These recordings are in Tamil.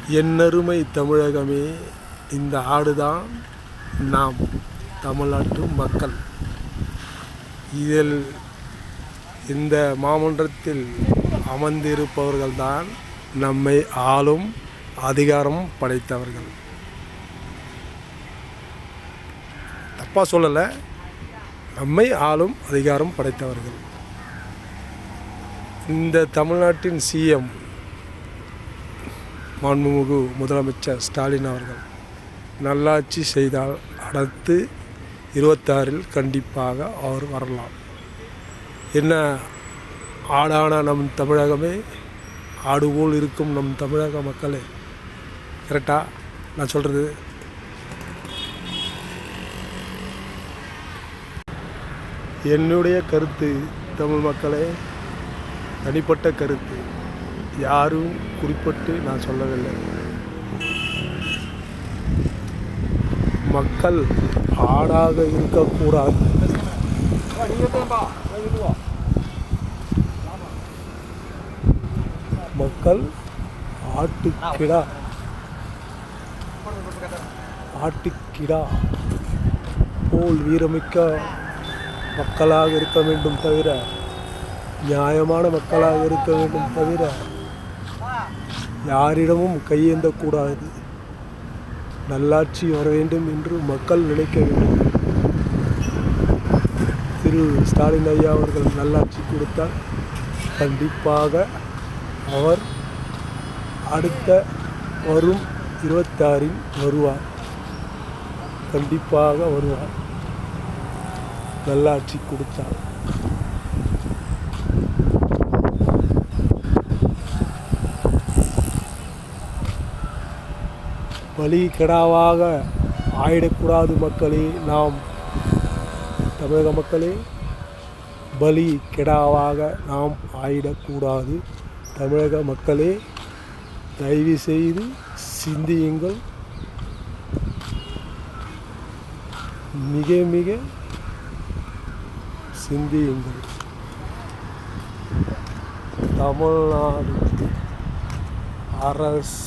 என்னருமை தமிழகமே, இந்த ஆடுதான் நாம் தமிழ்நாட்டு மக்கள். இதில் இந்த மாமன்றத்தில் அமர்ந்திருப்பவர்கள்தான் நம்மை ஆளும் அதிகாரம் படைத்தவர்கள். தப்பாக சொல்லலை, நம்மை ஆளும் அதிகாரம் படைத்தவர்கள். இந்த தமிழ்நாட்டின் சிஎம் மாண்புமிகு முதலமைச்சர் ஸ்டாலின் அவர்கள் நல்லாட்சி செய்தால் அடுத்து 26 கண்டிப்பாக அவர் வரலாம். என்ன ஆடான நம் தமிழகமே, ஆடு போல் இருக்கும் நம் தமிழக மக்களே, கரெக்டாக நான் சொல்கிறது? என்னுடைய கருத்து தமிழ் மக்களே, தனிப்பட்ட கருத்து, யாரும் குறிப்பிட்டு நான் சொல்லவில்லை. மக்கள் ஆடாக இருக்கக்கூடாது. மக்கள் ஆட்டுக்கிடா போல் வீரமிக்க மக்களாக இருக்க வேண்டும் தவிர, நியாயமான மக்களாக இருக்க வேண்டும் தவிர, யாரிடமும் கையேந்தக்கூடாது. நல்லாட்சி வர வேண்டும் என்று மக்கள் நினைக்க வேண்டும். திரு ஸ்டாலின் ஐயா அவர்கள் நல்லாட்சி கொடுத்தால் கண்டிப்பாக அவர் அடுத்த வரும் 26 வருவார். கண்டிப்பாக வருவார் நல்லாட்சி கொடுத்தார். பலி கெடாவாக ஆயிடக்கூடாது மக்களே. நாம் தமிழக மக்களே, பலி கெடாவாக நாம் ஆயிடக்கூடாது. தமிழக மக்களே, தயவு செய்து சிந்தியுங்கள். மிக மிக சிந்தியுங்கள். தமிழ்நாடு அரசு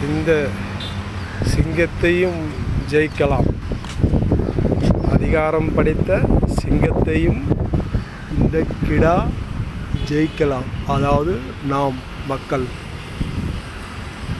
இந்த சிங்கத்தையும் ஜெயிக்கலாம். அதிகாரம் படைத்த சிங்கத்தையும் இந்த கிடா ஜெயிக்கலாம். அதாவது நாம் மக்கள்.